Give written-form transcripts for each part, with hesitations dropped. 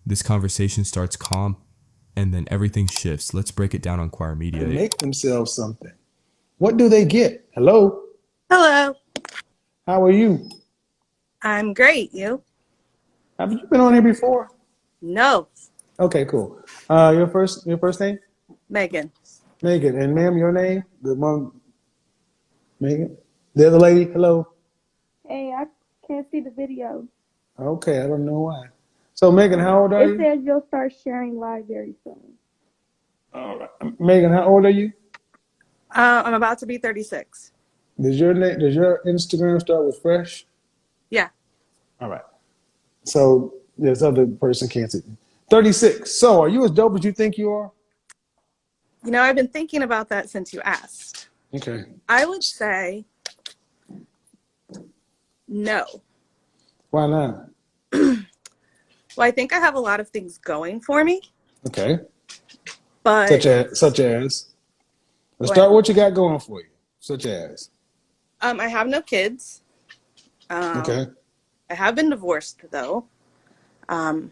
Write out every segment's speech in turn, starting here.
This conversation starts calm, and then everything shifts. Let's break it down on Choir Media. Make themselves something. What do they get? Hello? Hello. How are you? I'm great. You? Have you been on here before? No. Okay, cool. Your first name? Megan. Megan. And ma'am, your name? The one, Megan? The other lady? Hello? Hey, I can't see the video. Okay, I don't know why. So, Megan, how old are It you? says you'll start sharing live very soon. All right. Megan, how old are you? I'm about to be 36. Does your Instagram start with fresh? Yeah. All right. So this other person can't see. 36. So are you as dope as you think you are? You know, I've been thinking about that since you asked. Okay. I would say no. Why not? Well, I think I have a lot of things going for me, Okay. but Such as. Let's start with what you got going for you. Such as. I have no kids. Okay. I have been divorced though. I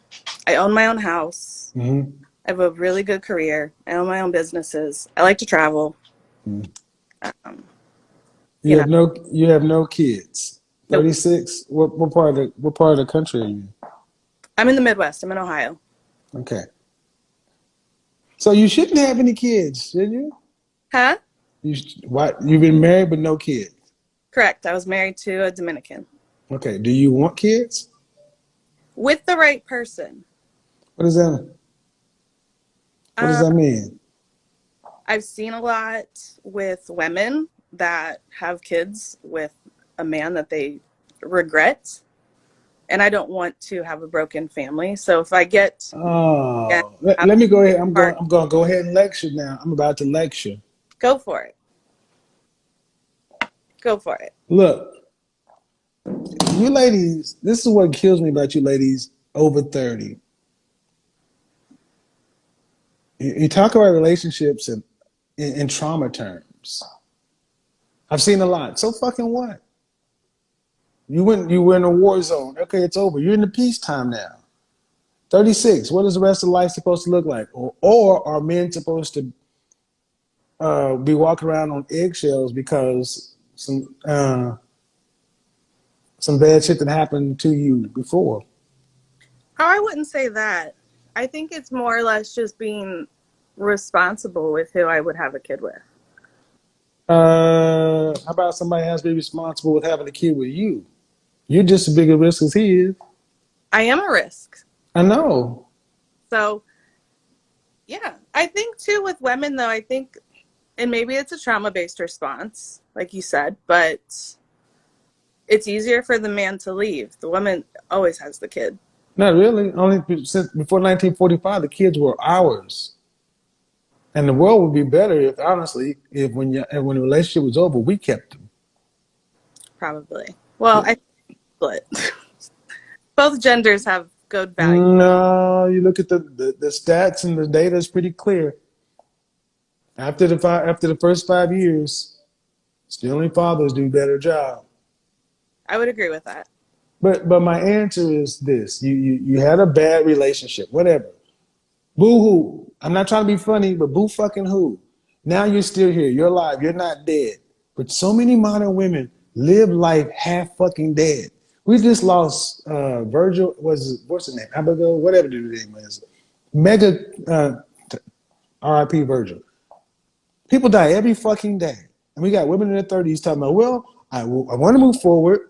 own my own house. Mm-hmm. I have a really good career. I own my own businesses. I like to travel. Mm-hmm. Um, You have no kids. nope. 36. What part of the country are you in? I'm in the Midwest. I'm in Ohio. Okay. So you shouldn't have any kids, should you? Huh? You've been married but no kids. Correct. I was married to a Dominican. Okay. Do you want kids? With the right person. What does that mean? What does that mean? I've seen a lot with women that have kids with a man that they regret. And I don't want to have a broken family. So if I get... Oh, let me go ahead. I'm going to go ahead and lecture now. I'm about to lecture. Go for it. Go for it. Look, you ladies, this is what kills me about you ladies over 30. You talk about relationships in trauma terms. I've seen a lot. So fucking what? You were in a war zone. Okay, it's over. You're in the peacetime now. 36. What is the rest of life supposed to look like? Or are men supposed to be walking around on eggshells because some bad shit that happened to you before? Oh, I wouldn't say that. I think it's more or less just being responsible with who I would have a kid with. How about somebody has to be responsible with having a kid with you? You're just as big a risk as he is. I am a risk. I know. So, yeah. I think, too, with women, though, I think, and maybe it's a trauma-based response, like you said, but it's easier for the man to leave. The woman always has the kid. Not really. Only since before 1945, the kids were ours. And the world would be better if, honestly, if when the relationship was over, we kept them. Probably. Well, I think split. Both genders have good value. No, you look at the stats and the data is pretty clear. After the first 5 years, still fathers do a better job. I would agree with that. But my answer is this: you had a bad relationship, whatever. Boo hoo. I'm not trying to be funny, but boo fucking who. Now you're still here. You're alive. You're not dead. But so many modern women live life half fucking dead. We just lost Virgil. What's his name? Abigail. Whatever the name is. Mega. R.I.P. Virgil. People die every fucking day, and we got women in their 30s talking about, well, I want to move forward,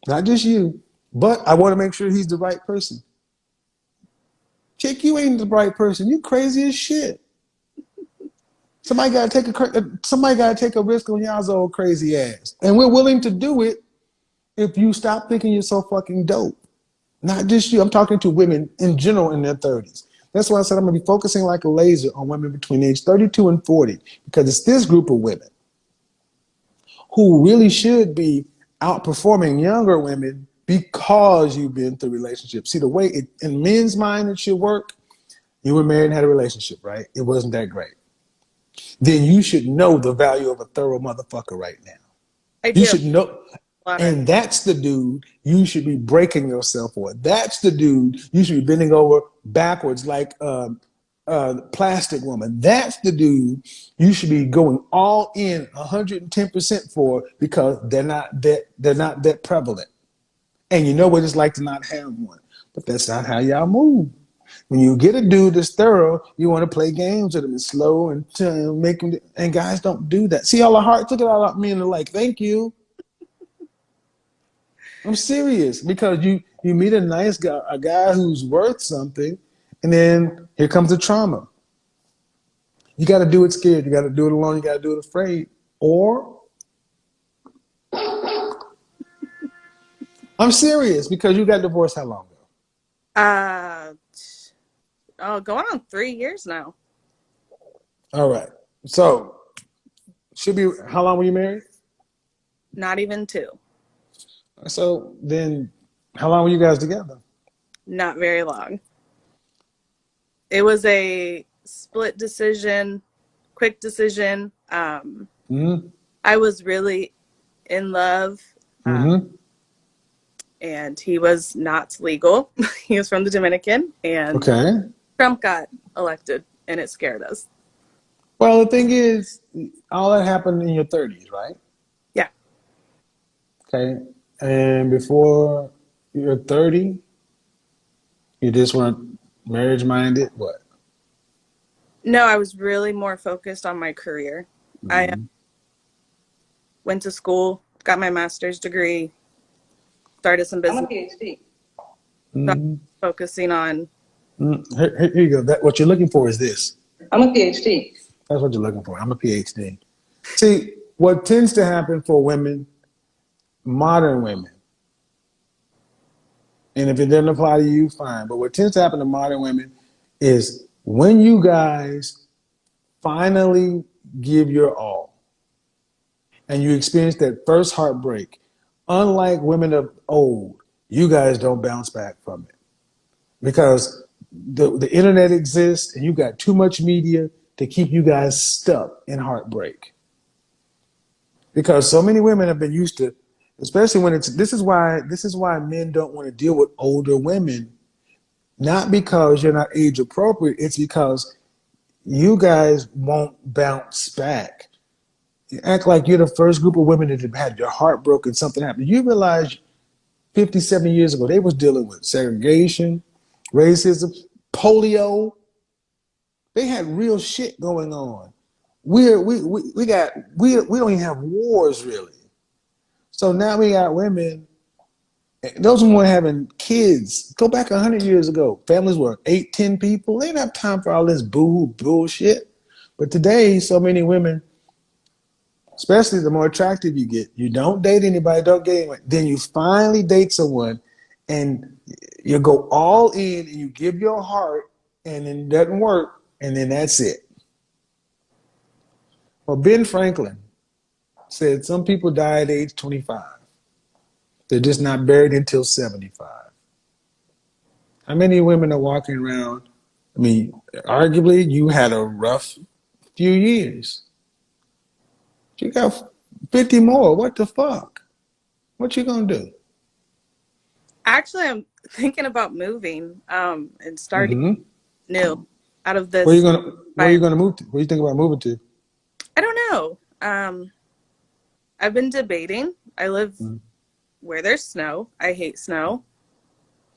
not just you, but I want to make sure he's the right person. Chick, you ain't the right person. You crazy as shit. Somebody gotta take a risk on y'all's old crazy ass, and we're willing to do it if you stop thinking you're so fucking dope. Not just you. I'm talking to women in general in their 30s. That's why I said I'm gonna be focusing like a laser on women between age 32 and 40, because it's this group of women who really should be outperforming younger women because you've been through relationships. See, the way in men's mind it should work, you were married and had a relationship, right? It wasn't that great. Then you should know the value of a thorough motherfucker right now. I do. You should know. And that's the dude you should be breaking yourself for. That's the dude you should be bending over backwards like Plastic Woman. That's the dude you should be going all in 110% for, because they're not that prevalent. And you know what it's like to not have one. But that's not how y'all move. When you get a dude that's thorough, you want to play games with him and slow and make him. And guys don't do that. See all the hearts? Look at all the men are like, thank you. I'm serious, because you meet a nice guy, a guy who's worth something, and then here comes the trauma. You got to do it scared. You got to do it alone. You got to do it afraid. Or I'm serious, because you got divorced how long ago? Going on 3 years now. All right. So should be, how long were you married? Not even 2. So then how long were you guys together? Not very long. It was a split decision, quick decision. Mm-hmm. I was really in love, and he was not legal. He was from the Dominican, and Okay. Trump got elected, and it scared us. Well, the thing is, all that happened in your 30s, right? Yeah. Okay. And before you're 30, you just weren't marriage minded? What? No, I was really more focused on my career. I went to school, got my master's degree, started some business. I'm a PhD. Focusing on. Here you go. What you're looking for is this. I'm a PhD. That's what you're looking for. I'm a PhD. See, what tends to happen for women, modern women, and if it doesn't apply to you, fine. But what tends to happen to modern women is when you guys finally give your all and you experience that first heartbreak, unlike women of old, you guys don't bounce back from it, because the internet exists and you got too much media to keep you guys stuck in heartbreak. Because so many women have been used to, especially when this is why men don't want to deal with older women, not because you're not age appropriate, it's because you guys won't bounce back. You act like you're the first group of women that have had your heart broken, something happened. You realize 50, 70 years ago, they was dealing with segregation, racism, polio. They had real shit going on. We don't even have wars really. So now we got women. Those women having kids. Go back 100 years ago. Families were 8, 10 people. They didn't have time for all this boo bullshit. But today, so many women, especially the more attractive you get, you don't date anybody, don't get anyone. Then you finally date someone and you go all in and you give your heart and it doesn't work, and then that's it. Well, Ben Franklin said some people die at age 25. They're just not buried until 75. How many women are walking around? I mean, arguably, you had a rough few years. You got 50 more. What the fuck? What you gonna do? Actually, I'm thinking about moving and starting new out of this. Where you gonna move to? Where you think about moving to? I don't know. I've been debating. I live where there's snow. I hate snow.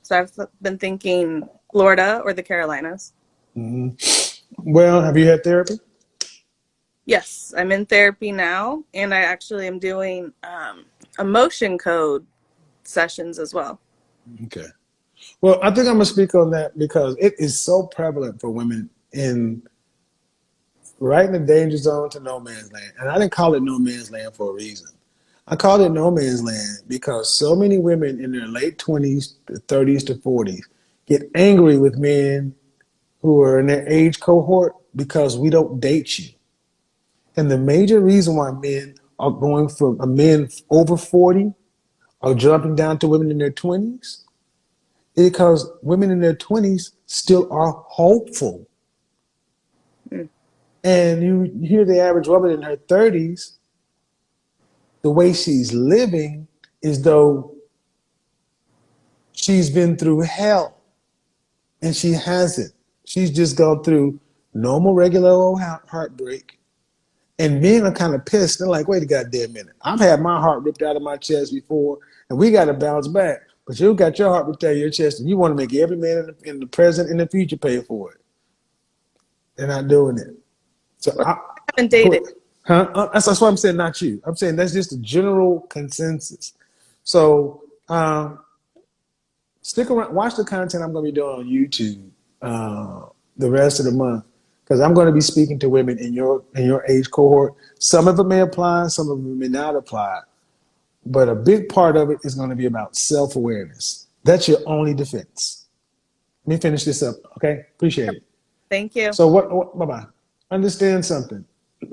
So I've been thinking Florida or the Carolinas. Well, have you had therapy? Yes, I'm in therapy now, and I actually am doing emotion code sessions as well. Okay. Well, I think I'm gonna speak on that because it is so prevalent for women right in the danger zone to no man's land. And I didn't call it no man's land for a reason. I called it no man's land because so many women in their late 20s to 30s to 40s get angry with men who are in their age cohort because we don't date you. And the major reason why men are going from men over 40 are jumping down to women in their 20s is because women in their 20s still are hopeful. And you hear the average woman in her 30s, the way she's living is though she's been through hell And she hasn't. She's just gone through normal, regular old heartbreak. And men are kind of pissed. They're like, wait a goddamn minute. I've had my heart ripped out of my chest before, and we got to bounce back. But you got your heart ripped out of your chest, and you want to make every man in the present and the future pay for it. They're not doing it. So I haven't dated. That's what I'm saying, not you. I'm saying that's just a general consensus. So stick around, watch the content I'm going to be doing on YouTube the rest of the month, because I'm going to be speaking to women in your age cohort. Some of them may apply, some of them may not apply, but a big part of it is going to be about self-awareness. That's your only defense. Let me finish this up, okay? Appreciate it. Thank you. So what bye-bye. Understand something.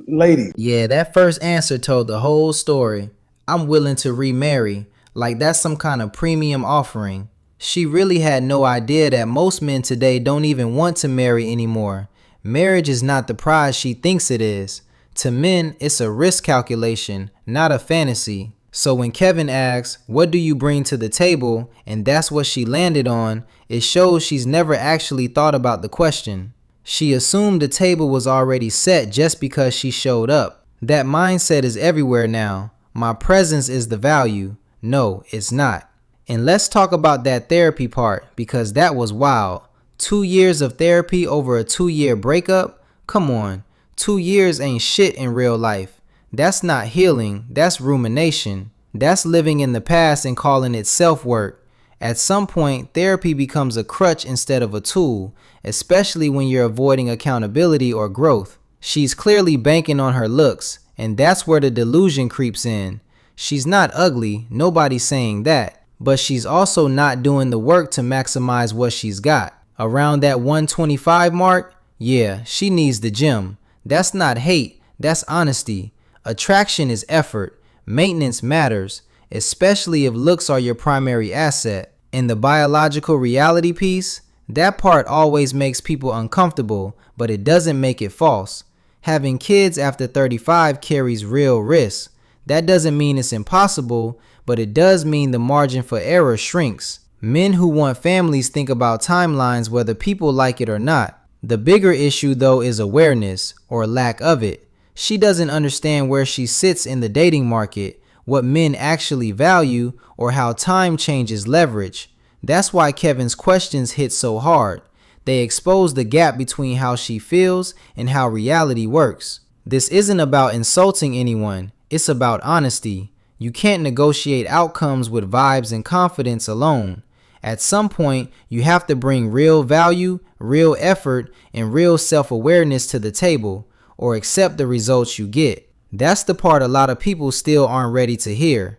Lady. Yeah, that first answer told the whole story. I'm willing to remarry, like that's some kind of premium offering. She really had no idea that most men today don't even want to marry anymore. Marriage is not the prize she thinks it is. To men, it's a risk calculation, not a fantasy. So when Kevin asks, what do you bring to the table, and that's what she landed on, it shows she's never actually thought about the question. She assumed the table was already set just because she showed up. That mindset is everywhere now. My presence is the value. No, it's not. And let's talk about that therapy part, because that was wild. 2 years of therapy over a 2-year breakup? Come on, 2 years ain't shit in real life. That's not healing, that's rumination. That's living in the past and calling it self-work. At some point, therapy becomes a crutch instead of a tool, especially when you're avoiding accountability or growth. She's clearly banking on her looks, and that's where the delusion creeps in. She's not ugly, nobody's saying that, but she's also not doing the work to maximize what she's got. Around that 125 mark, yeah, she needs the gym. That's not hate, that's honesty. Attraction is effort. Maintenance matters, especially if looks are your primary asset. And the biological reality piece, that part always makes people uncomfortable, but it doesn't make it false. Having kids after 35 carries real risks. That doesn't mean it's impossible, but it does mean the margin for error shrinks. Men who want families think about timelines whether people like it or not. The bigger issue though is awareness, or lack of it. She doesn't understand where she sits in the dating market, what men actually value, or how time changes leverage. That's why Kevin's questions hit so hard. They expose the gap between how she feels and how reality works. This isn't about insulting anyone, it's about honesty. You can't negotiate outcomes with vibes and confidence alone. At some point, you have to bring real value, real effort, and real self-awareness to the table, or accept the results you get. That's the part a lot of people still aren't ready to hear.